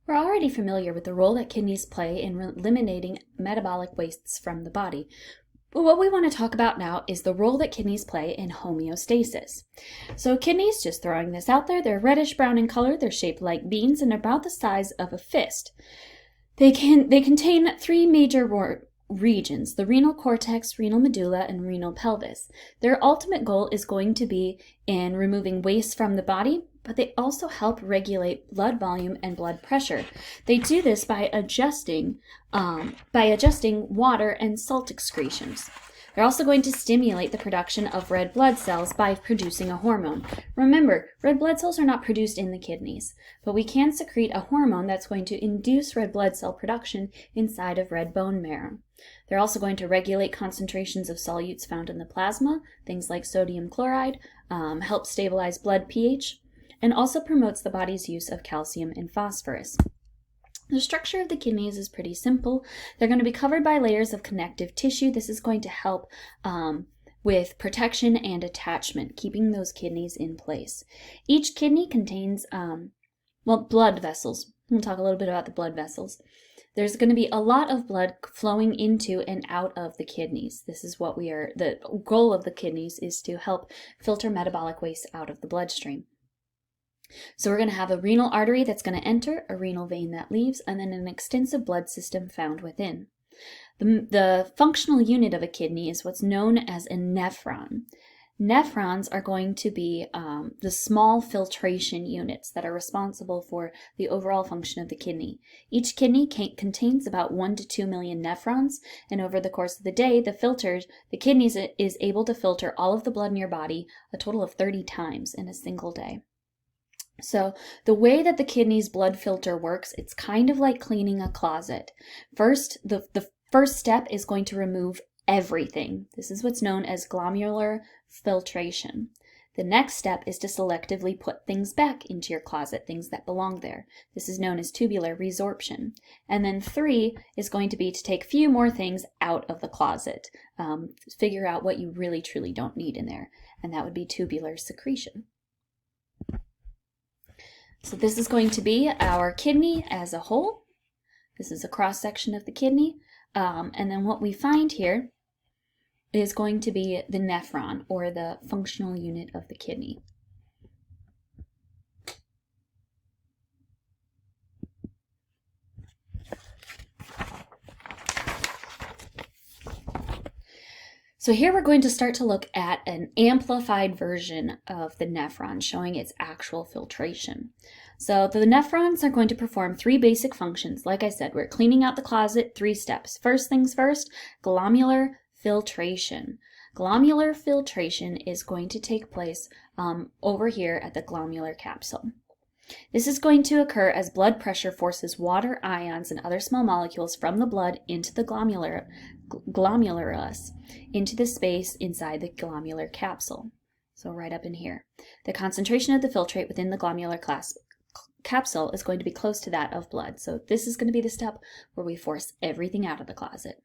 We're already familiar with the role that kidneys play in eliminating metabolic wastes from the body. But what we want to talk about now is the role that kidneys play in homeostasis. So kidneys, just throwing this out there, they're reddish-brown in color, they're shaped like beans and about the size of a fist. They contain three major regions: the renal cortex, renal medulla, and renal pelvis. Their ultimate goal is going to be in removing waste from the body, but they also help regulate blood volume and blood pressure. They do this by adjusting water and salt excretions. They're also going to stimulate the production of red blood cells by producing a hormone. Remember, red blood cells are not produced in the kidneys, but we can secrete a hormone that's going to induce red blood cell production inside of red bone marrow. They're also going to regulate concentrations of solutes found in the plasma, things like sodium chloride, help stabilize blood pH, and also promotes the body's use of calcium and phosphorus. The structure of the kidneys is pretty simple. They're going to be covered by layers of connective tissue. This is going to help with protection and attachment, keeping those kidneys in place. Each kidney contains, blood vessels. We'll talk a little bit about the blood vessels. There's going to be a lot of blood flowing into and out of the kidneys. This is what the goal of the kidneys is to help filter metabolic waste out of the bloodstream. So we're going to have a renal artery that's going to enter, a renal vein that leaves, and then an extensive blood system found within. The functional unit of a kidney is what's known as a nephron. Nephrons are going to be the small filtration units that are responsible for the overall function of the kidney. Each kidney contains about 1 to 2 million nephrons, and over the course of the day, the kidneys is able to filter all of the blood in your body a total of 30 times in a single day. So the way that the kidney's blood filter works, it's kind of like cleaning a closet. First, the first step is going to remove everything. This is what's known as glomular filtration. The next step is to selectively put things back into your closet, things that belong there. This is known as tubular resorption. And then 3 is going to be to take a few more things out of the closet. Figure out what you really truly don't need in there. And that would be tubular secretion. So this is going to be our kidney as a whole. This is a cross-section of the kidney. And then what we find here is going to be the nephron, or the functional unit of the kidney. So here we're going to start to look at an amplified version of the nephron, showing its actual filtration. So the nephrons are going to perform 3 basic functions. Like I said, we're cleaning out the closet, 3 steps. First things first, glomular filtration. Glomular filtration is going to take place over here at the glomular capsule. This is going to occur as blood pressure forces water, ions, and other small molecules from the blood into the glomerulus, into the space inside the glomular capsule. So right up in here. The concentration of the filtrate within the glomular capsule is going to be close to that of blood. So this is going to be the step where we force everything out of the closet.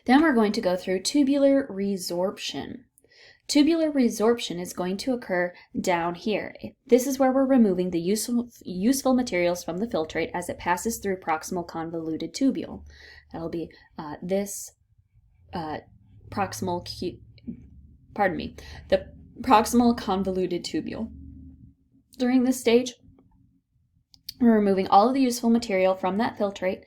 Then we're going to go through tubular resorption. Tubular resorption is going to occur down here. This is where we're removing the useful materials from the filtrate as it passes through proximal convoluted tubule. That'll be the proximal convoluted tubule. During this stage, we're removing all of the useful material from that filtrate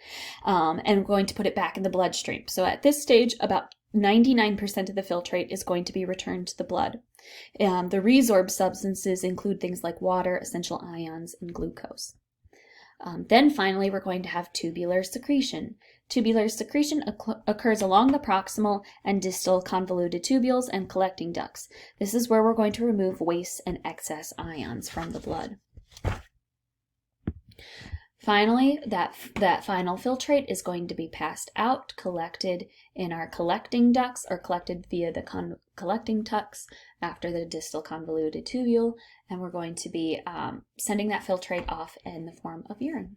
and we're going to put it back in the bloodstream. So at this stage, about 99% of the filtrate is going to be returned to the blood. The resorb substances include things like water, essential ions, and glucose. Then finally, we're going to have tubular secretion. Tubular secretion occurs along the proximal and distal convoluted tubules and collecting ducts. This is where we're going to remove waste and excess ions from the blood. Finally, that final filtrate is going to be passed out, collected in our collecting ducts, or collected via the collecting ducts after the distal convoluted tubule, and we're going to be sending that filtrate off in the form of urine.